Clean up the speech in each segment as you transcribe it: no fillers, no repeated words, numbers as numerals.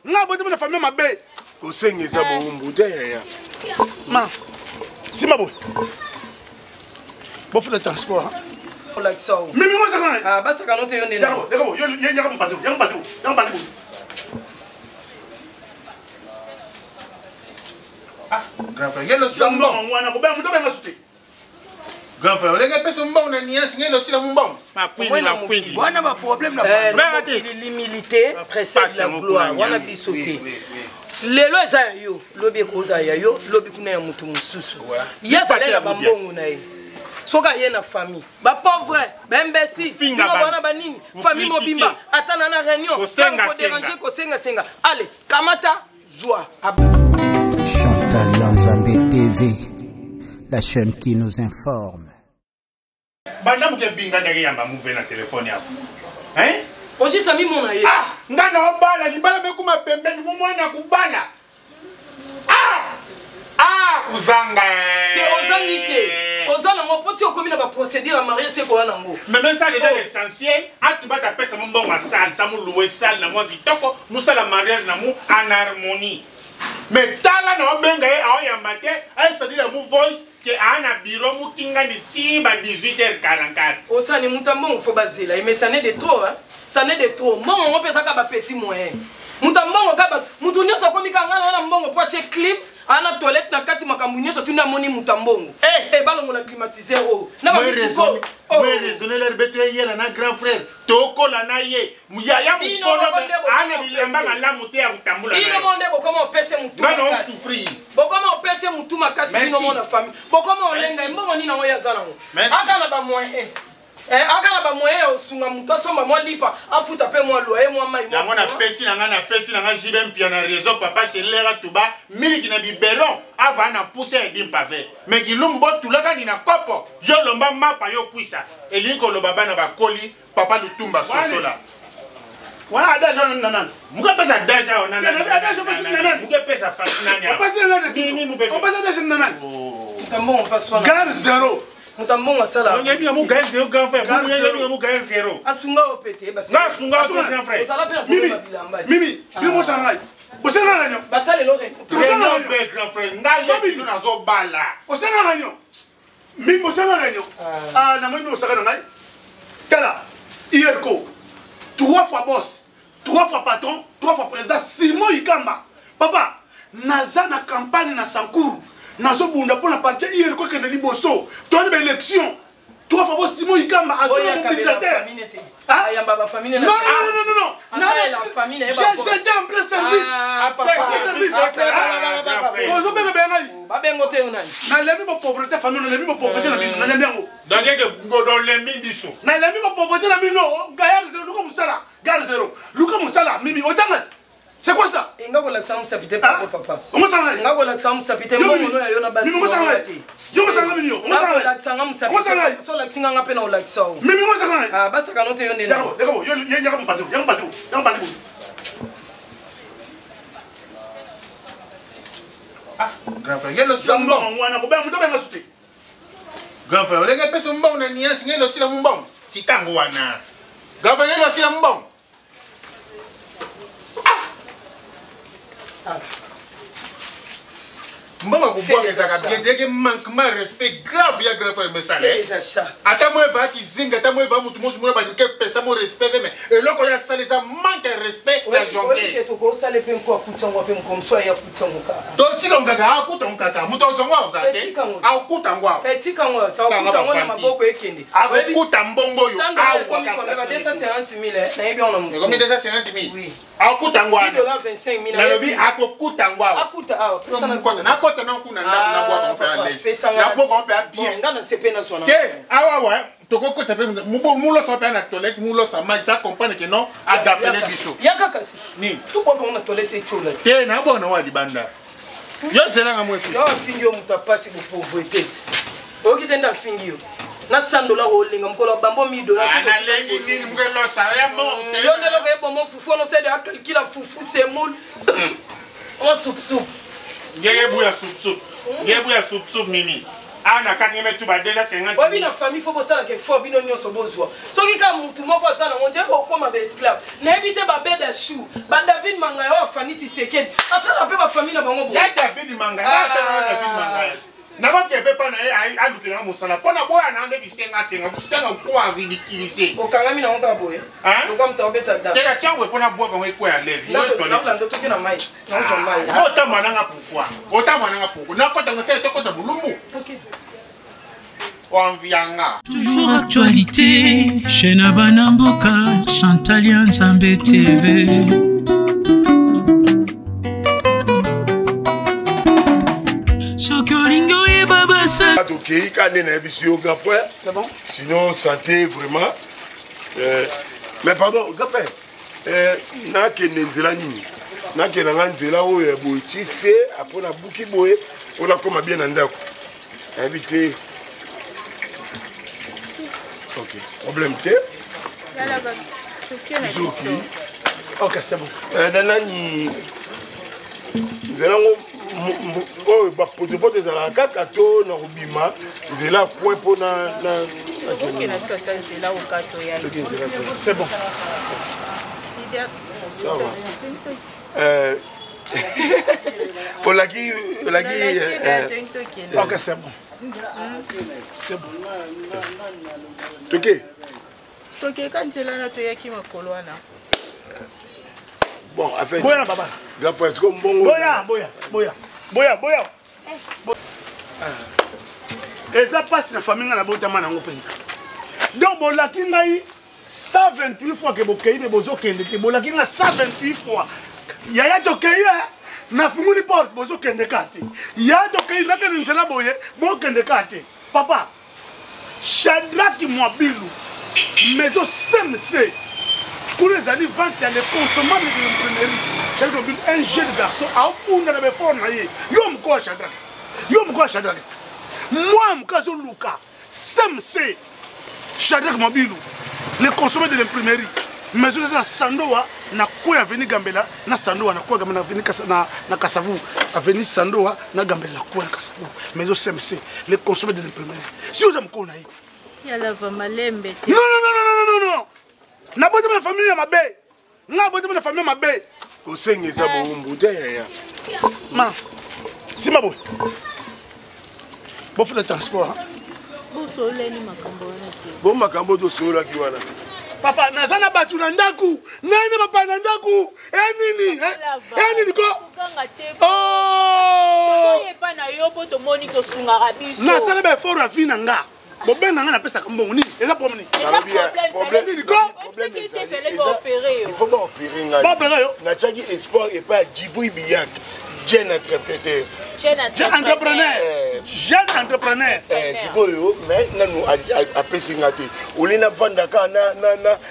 nga bote na famille mabe ko sengeza bombu ya ma sima boy bofu de transport like so mimi mo saka ah basta kanote yonde na yako yaka mpatsi ah grand frère yelo sila mbongo mwana ko ba muto benga suti grand frère olenge pesa mbongo na niasi ngelo sila mbongo makwindi wana ba problème na l'humilité précède la gloire wana bisoté lelo eza yo lobi koza ya yo lobi kuna ya mutu mususu yazalela bambongo na ye soka ye na famille ba pauvre ba imbécile finga bana banini famille mobimba atana na réunion ko déranger ko senga allez kamata joie Chantal Yanzambe TV, la chaîne qui nous informe. Banda muke binga ndenge yamba muve na telefone yako. Hein? Oji sami mona ye. Ah, ngana obala libala mekuma pembeni mumwana kubala. Uzanga. Te ozangi te. Ozana ngo poti okomi na ba procédure à mariage c'est quoi nango. Mais même ça déjà l'essentiel, atu bata pesa mbongo wa sale, ça mu louer sale na mwa kitoko, musala mariage na mu en harmonie. Mais tala na obenga ye aoyamba te, c'est-à-dire mu voice que ana bureau mu kinga ni tiba 18h44. Osani mutambo faut bazela, mais ça n'est de trop hein. Ça n'est de trop. Moi on peut ça ka ba petit moyen. Mutambo ka ba mutunyo so komika ngana na mbongo po che clip. Ana toilette na kati makamunyo so tuna moni mutambongo. Eh balongo na climatiser o. Na ba raison. Mais raisonner leur bête hier na grand frère. Toko la na ye. Muyaya mukono ana bilamba ngala muté ya kutambula. Ino monde bokoma opese mutu. Ngana on souffrir. Bokoma opese mutu makasi bino mona famille. Bokoma olenga mbongo ni na oya zana ngo. Aka na ba moyen. Aka na ba moyen osunga mutu asomba mwa lipa afuta pe mwa loyer mwa mai. Na mona pesi na ngana jibem pia na réseau papa chelera tuba miliki na biberon ava na pousser dim pavé. Mais kilumbo tulaka ni na kopo. Yo lomba mapa yo kwisa. Eliko lo baba na bakoli papa lutumba sosola. Wa adaja nanana. Muka pesa daja onana. Adaja pesa nanana. Muka pesa fasinanya. Pesa nanana. Ni mube. On pesa daja nanana. Mutambo pasona. Gare zéro. Mutambo sala. On yebi mu gare zéro grand frère. Mu yebi mu gare zéro. Asunga opete basi. Na sunga grand frère. Osala pe na bilamba. Mimi mo sangai. Osanga ganyo. Basale lore. Osanga be grand frère. Ngale bino nazo bala. Osanga ganyo. Mimi osanga ganyo. Ah na mimi osanga ngai. Kala. Ierko. 3 fois boss, 3 fois patron, 3 fois président, Simon Ikamba. Papa, naza na campagne na Sankuru. Nazo bunda pour na partir hier quoi que na liboso. Toi une élection. 3 fois boss Simon Ikamba a son mobilisateur. Ah, yamba ba famille. Non. La famille est pas. J'ai en plein service. Après service. Ozo benga benga. Ba bengo te onani. Na lemi mo pauvreté famille, na lemi mo pauvreté na bino, na lemi yango. Donc que ngodo lemi biso. Na lemi mo pauvreté na bino, gayar zero luka musala, gare zero. Luka musala, mimi otangat. C'est quoi ça? Inga ko laksa musapite pa papa. Comment ça va? Inga ko laksa musapite mo no ya yona basi. Mimi mo sanga. Yo mo sanga mimi yo. Mo sanga. Laksa musapite. So laksinga ngape na laksa. Mimi mo sanga. Ah basta kanote yonde na. Yako, yaka mpatsi. Ah, grand frère, yelo sila mbongo. Mwana ko ba muto benga suti. Grand frère, olenge pesa mbongo na niasi ngelo sila mbongo. Titango wana. Grand frère, yelo sila mbongo. Mbongo kubonga ezaka bien dès que manquement respect grave ya grand frère mesale. C'est ça. Ata mo eva kizinga, ata mo eva mutu mo ba ke pesa mo respect mais eloko ya saleza manque respect ya jonke. Oui, to ko sale pe ko akutsango pe ko mso ya akutsango ka. To tika ngaka akuta ngaka mutu zongo uzate. Akuta ngwa. Pe tika ngo ta akutsango na maboko ekende. Akuta mbongo yo. Ah, ko mi ko ba 250,000 na yebi ona mu. Ko mi 250,000. Oui. Akuta ngwa. $25,000. Na lobi akuta ngwa. Akuta ah. Na kota na kuna na bwa ko pa les. Na bwa ko pa bien. Ngana sepe na sona. Ke awa wa toko kota pe mulo so pa na toilette mulo sa mai ça comprendre que non agafele biso. Yaka kasi. Ni. Tu kwa na toilette chola. Ke na bona wa libanda. Yo zela nga mwefu. Yo fingi yo mutapasi bu pauvreté. Okitenda fingi yo. Na $100 holdinga mkola bambo $1000. Na lengi nini mkelo sa ya mo. Yo ndelo ke bomo fufu no se de calcula fufu semoule. On soup. Yebu ya soup. Yebu ya soup mimi. Ah, na kaki me tu ba déjà 50. Obi na famille faut bosala ke faut bino nyonso bozwa. Soki ka mutu moko azana on dirait ko ma esclave. Na ebite ba beda chou, ba David Mangaya wa Fanny Tshisekedi. Asala pe ba famille na bango bo. Ya David Mangaya, David Mangaya. Na ko ke pepa na a lukina musala. Pona boya na nde bisenga busanga ko ridiculiser. O kangami na onka boye. Hein? Lo kam ta obeta da. Tena changwe pona boya ko ko ya lezi. Na ndo toki na mai. Na njo mai. Ota mananga pourquoi? Ota mananga pourquoi? Na ko tanga se to ko ta bulumu. OK. Toujours actualité, chez Nabanamboka, Chantal Nzambe TV. Sokolingo et Baba Sa. Ok, c'est bon. Sinon, santé vraiment. Mais pardon, Gafé. Na ke nenzela nini? Na ke na nzela o ya boitise apona buki boye, on a comme bien ndako. Invité. Ok, problème T. Ok, c'est bon. Nanani, oh, bah, pour te zala kaka to na rubima, zela quoi pour na. C'est bon. Ça va. Olaki. Ok, c'est bon. C'est bon. Toké. Toké quand c'est là tu es qui m'a coloana. Bon, affaire. Boya baba. Gaffe, est-ce qu'on bon. Boya. Et ça passe la famille na botama na ngopenza. Donc bolaki ngai 128 fois que bokei me bozo kende te bolaki nga 128 fois. Yaya tokei na fumuli porte bozo kende kati. Ya tokei na kende nzela boye bo kende kati. Papa. Shadrach Mwabilu. Mais au CMC. Pour les années 20, il y a des consommateurs de l'imprimerie. J'ai un jeune garçon à Ounda de Befornaye. Yom quoi Shadrach. Moi, Mkazo Luka. CMC. Shadrach Mwabilu. Les consommateurs de l'imprimerie. Mais je dis Sandoa, na quoi venu Gambela, na Sandoa, na quoi Gambela venu na Kasavu, a venu Sandoa, na Gambela, quoi Kasavu. Mais au CMC, les consommateurs de l'imprimerie. Si vous avez un Haïti. Il y a la malembe. Non. Na bote ma famille ma bé. Na bote ma famille ma bé. Ko sengi za bo mbuta ya. Ma. Si ma boy. Bo le transport. Bo soleni makambo wana ki. Bo makambo to sola ki wana. Papa nazana batu na ndaku. Nani papa na ndaku? Nini ko? Oh! Ko yepa na yo bo to moni to sunga biso. Na sala be fort à fina nga. Bobenga nga na pesa kambo ni. Eza problème ni. Problème ni ko? Problème qui était fait les opérer. Il faut pas opérer nga. Pas opérer yo. Na chaki espoir et pas Djibril Biyak. Jeune entrepreneur. Jeune entrepreneur. Sikoyo, mais nanu a pesingate. Olina vandaka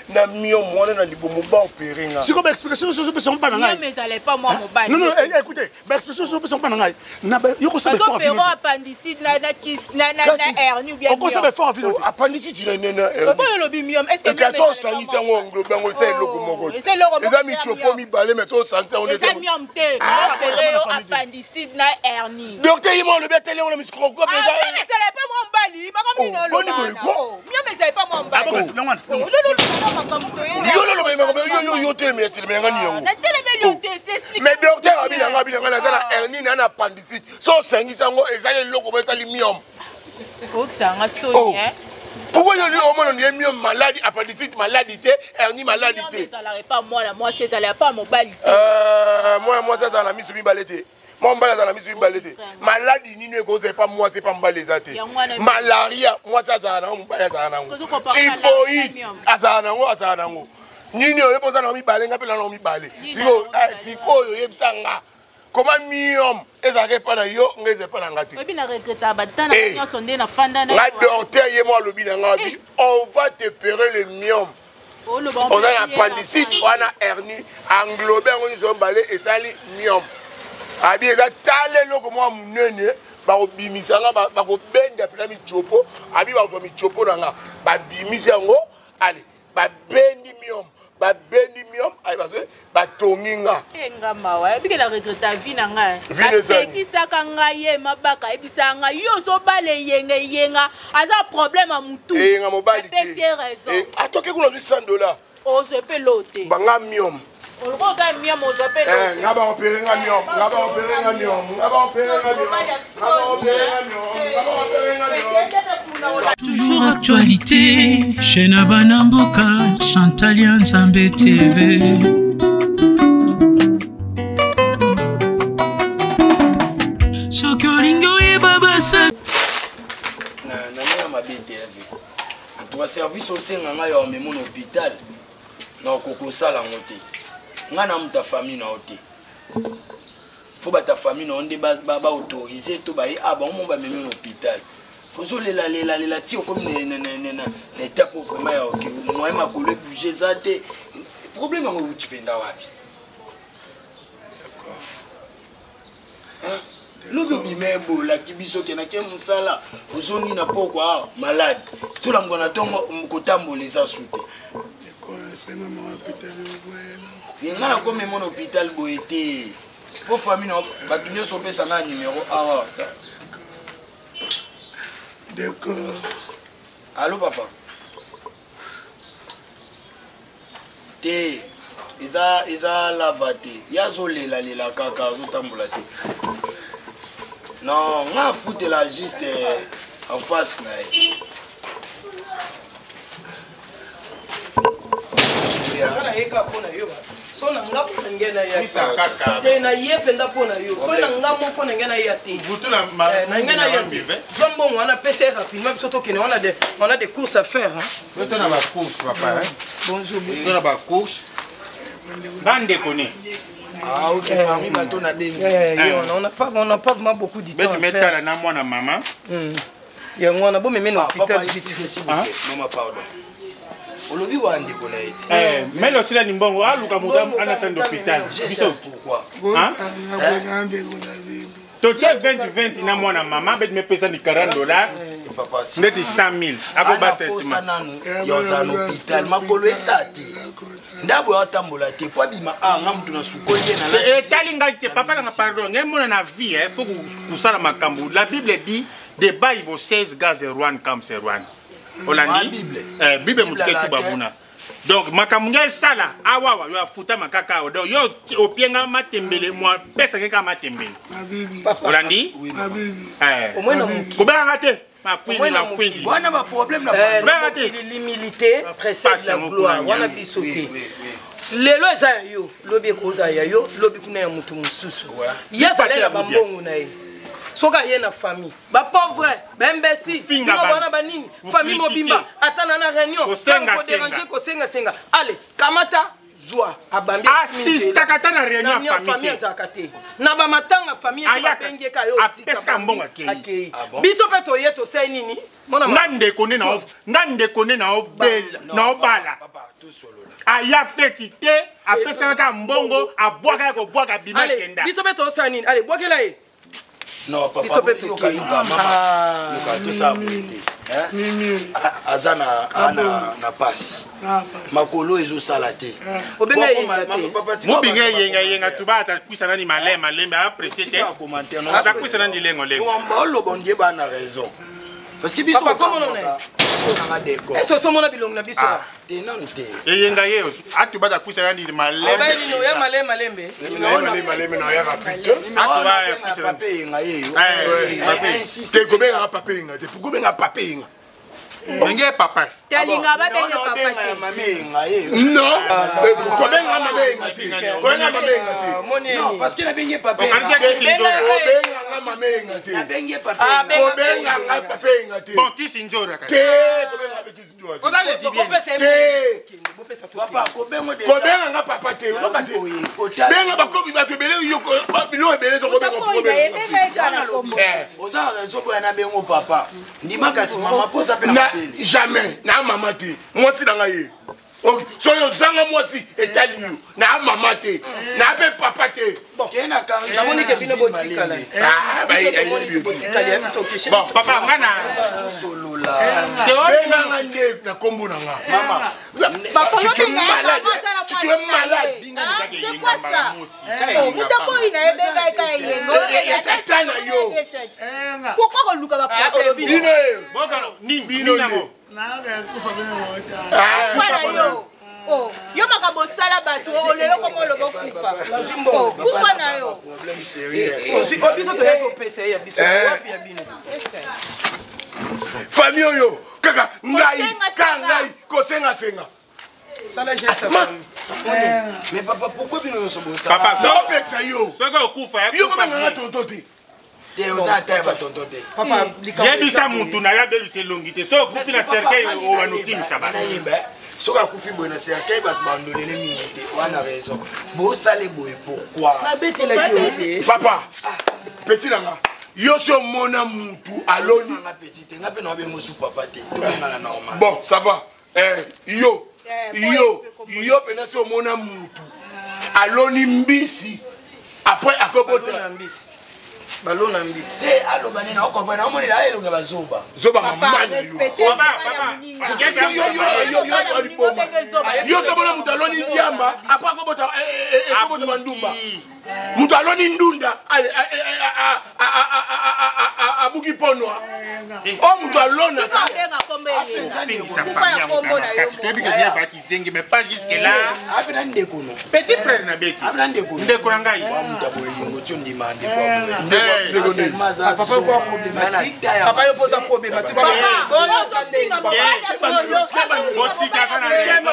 na mio mwana na libomo ba opérer nga. Siko ba explication sur personne pas na ngai. Mais ça allait pas moi mon bail. Non, écoutez, ba explication sur personne pas na ngai. Na yoko so be fort. Parce que appendicite na hernie ou bien. On conseille fort à ville. Appendicite tu na Comment le bimium est-ce que tu as senti ça nglo bango c'est loko moko. Les amis chopo mi balé mais so santé on est. Les amis ont té. Appendicite na hernie. Docteur il m'a le bételé on le microscope déjà. Mais ça n'est pas mon bali, pas comme une autre. Mieux mais ça n'est pas mon bali. Mais docteur abina na sala hernie na appendicite. So sangi sango ezali loko ba sali miom. Faut que ça nga soni hein. Pourquoi il y a un miom maladie appendicite maladie hernie maladie. Ça n'allait pas moi là, moi c'est allait pas mon bali. Moi ça la mise mi balete. Moi mbala la mise mi balete. Maladie ni ne cause pas moi c'est pas mbalezate. Malaria moi ça na mbala ça na. Typhoïde azana ngo. Nini oyo poza na mi balenga pe na mi bale. Siko yo yebsanga. Comment miom ezake pas na yo ngeze pas na ngati. Obi na regretta batana nyo sonde na fanda na. La docteur yemo lobi na ngabi on va te pérer le miom. On a appendicite, on a hernie, englobé, on a balé et sali miom. Abi eza tale loko moi munene ba obimisanga ba ko benda pela mi chopo, abi ba zo mi chopo nanga, ba bimisa ngo, allez, ba bendi miom, ay ba songinga nga mawa ebike na regreta vie na nga apekisaka ngai ye mabaka ebisa ngai yo ozobala yenga aza problème ya mutu nga mobali apesi ye raison atoke kuna zwi $100 ozope lote banga miom olokoza miom ozope lote nga baopere nga miom Toujours actualité chez Nabanamboka, Chantalia Nzambe TV. Sokolingo et Babasa. Na mabete avec. Toi service au sein nga ya memo na hôpital. Na kokosala ngote. Nga na muta famille na ote. Faut ba ta famille na onde ba autoriser to ba ba mo ba memo na hôpital. Kozo lela ti comme ne ta pour vraiment ya OK. Moi ma kolo budget za te. Problème ngo uti penda wapi. Hein? Lobi bimebo la kibiso ke na ke musala ozongi na pokwa malade. Tout la ngona tongo kotamboleza sute. Nga na comme mon hôpital boete. Vos familles ba tunyo so pesa na numéro awa. D'accord. Allô papa. Te Isa lavate. Yazo lela kaka zo tambola te. Non, nga foute la juste en face na. So na nga pona ngena ya te na ye penda pona yo so na nga mo pona ngena ya te Vous la na ngena ya te zombo on a PC rapidement biso to kene on a des courses à faire hein vous na ba course papa hein bonjour vous na ba course bande connaît ah OK parmi bato na bengi on n'a pas vraiment beaucoup de temps tu mets ta na moi na maman ya ngona bo meme na hôpital maman pardon Olobi wande kona eti. Mais le sila nimbongo aluka muda anatenda hôpital. Biso pourquoi? Hein? Toche 20 na mwana mama bet me pesa ni $40. Papa si. Ndeti 100,000. Ako bate tima. Nanu yoza no hôpital makolo esati. Ndabo yatambola te po bima nga mtu na sukoye na la. Talinga te papa na pardon. Ngemona na vie pour kusala makambu. La Bible dit de Bible 16 gaz Rwanda comme c'est Rwanda. Olandi Bible mutuketu babuna. Donc makamunga sala awawa yo afuta makaka odo yo opienga matembele moi pesa ke kama matembele. Olandi? Oui. Omwena kubanga te makwini na kwini. Bwana ba problème na l'humilité précède la gloire. Wana bisoki. Lelo eza yo lobi koza ya yo lobi kuna ya mutu mususu. Yazalela bambongo na ye. Soka ye na famille ba pauvre ba imbécile finga bana banini famille mobimba atana na réunion ko déranger ko senga allez kamata joie abambi assiste kata na réunion famille zakate na ba matanga famille ba benge ka yo apeska mbongo akei biso pe to ye to sai nini mona ngande kone na obala papa tout solo là aya fetite apesa ka mbongo abwaka ko bwaka bima kenda biso pe to sai nini allez bwakela ye. Non, papa, yoka mama. Yoka tout ça monté. Hein? Azana na passe. Makolo ezo salate. Obenga Mubinga yenga tubata kwisana ni malembe apprécier te. Commentaire non. Asa kwisana ni lengo. Mbolo bondie ba na raison. Parce que biso comment on est? On a des gars. Eso somona bilong na biso. Tenante. Yenga yeyo atubata kwisana ni malembe. Obenga no ya malembe. malembe na ya rapide Atuba ya kwisana pape nga yeyo. te kobenga pape nga te pourquoi benga pape nga Nenge papa. Talinga ba benga papa te. Mame nga yeyo. non kobenga mame nga te kobenga mame nga te Non, parce que na benga pape. kobenga nga mame nga te Na benga pape. kobenga nga pape nga te Bon qui sinjora ka. te kobenga be kisinjora Oza les bien. Papa, kobengo de. kobenga nga papa te ozoka te benga bakomi bato ebele yoko bilo ebele tokobenga Oza raison boya na bengo papa. Ndima kasi mama posa pe na jamais na mama te mwasi na ngai ye soyo zanga mwasi etali yo na mama te na pe papa te bon papa ngana solola benga nde na kombo na nga mama tu es malade c'est quoi ça mutako ina ebenga ikaye tatana yo pourquoi koluka ba problème voilà yo oh yo makambo sala bato olelo komo lobo kufa kufa na yo problème sérieux biso to yako pesa ya biso wapi ya bino famille yo kaka ngai kosenga sala geste mais papa pourquoi bino yo sobosa papa non peksa yo soko okufa yo ko nganga tonto te te oza ta ba tonto te papa yebisa mutu na ya bebisa elongi te so okufi na cercueil owanokimisa ba soki akufi boye na cercueil bato bandolele mingi te wana raison bosale boye pourquoi papa petit nanga yo so mona mutu aloni nga petit te nga pe na wabengo su papa te tobengana normal bon ça va yo pena so mona mutu aloni mbisi après akobota mbisi balona mbisi te aloba nini okobana omonela elonga bazoba zoba mamani yo so mona mutu aloni diamba après akobota bandumba mutu aloni ndunda abuki ponwa o mutu alona mais pas jusque là apena ndeko no petit frère na beti apena ndeko ndeko na ngai wa mutu abolingo tio ndima ndeko papa quoi problématique papa yo pose problématique botika kana raison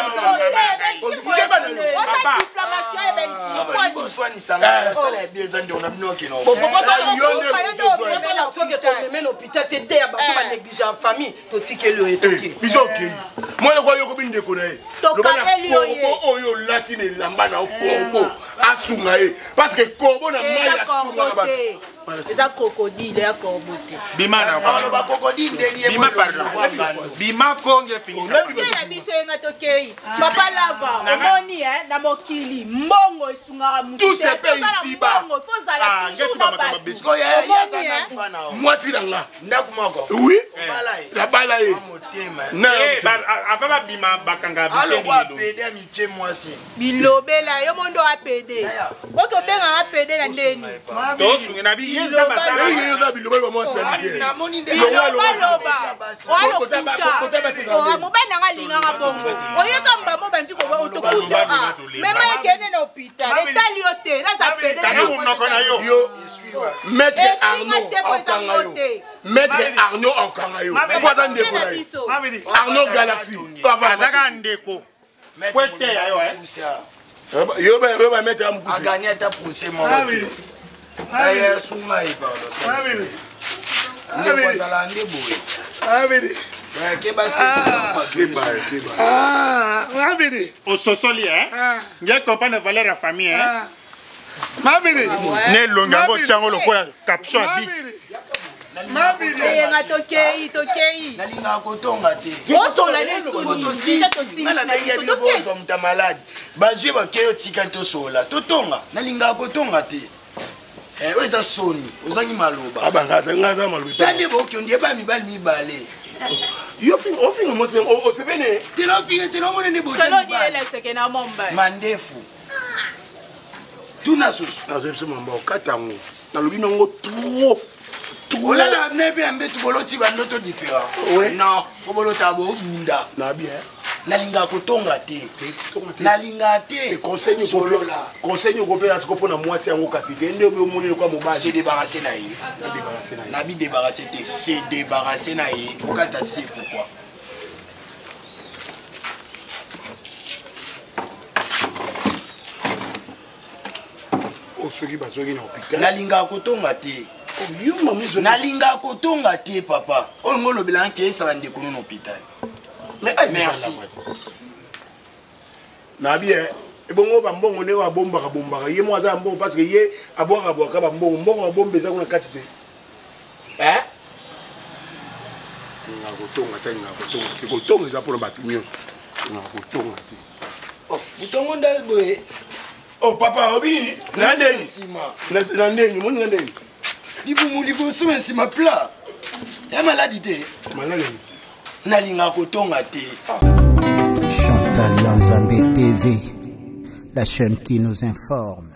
parce que corbeau na mai asunga eza crocodile ya corbeau te bima na ba crocodile ndeli bima pardon bima konge finisa na biso yenga tokei papa lava omoni na mokili mbongo esungaka mutu tout se paye ici bas fozala toujours na bato bisko ya sana fana moi si nga ndaku moko oui balai la balai motema na ava ba bima bakanga alo kwa pede miche mwasi bilobela yo mondo apede oto benga apede na ndeni to sunge na bi yenza basala yo za biloba moi c'est na moni nde mobali nanga alingaka bongo oyeka mbamo bandi koba otokuta mema ekende na hôpital etali yo te naza pede yo maître Arnaud okanga yo poza ndeko na yo Arnaud Galaxy azaka ndeko kwete ayo yo ba maître amkusi aganya ata procès mo aya sunga ipalo ndeko azala ndeboye au sosoli nge comprendre valeur ya famille ne longango tiango lokola caption bi yenga tokei nalingaka kotonga te osola ozwa muta malade bazwi bakeyo tika tosola totonga nalingaka kotonga te oyo eza soni ozangi maloba tande boki ondie ba mibali mibale ofinga mose osebene tenomona nde mandefu tuna susu katango nalobi nango trop olala nebi na mbetu boloti bandoto différent non fo bolota bobunda nalingaka kotonga te nalingaka te solola conseil okopela tiko mpona mwasi yango kasi te nde omoneli kwa mobali se débarrasser na ye nabi débarrasser te se débarrasser na ye okata se pourquoi soki bazoki na hôpital nalingaka kotonga te nalingaka kotonga te papa oyo ngo olobelanga keyebisa bandeko no na hôpital merci nabi ebongo bambongo nde abombaka ye mo aza mbongo parce que ye abwaka bambongo mbongo abomba eza kuna kati te kotonga eza mpona bato nyonso Oh, butongo nda boye. Oh papa, obi, nandeni. Nandeni, mon nandeni. Libumu liboso mais ma plat. Ya maladie te. Malade. Nalinga kotonga te. Chantal Yanzambe TV, la chaîne qui nous informe.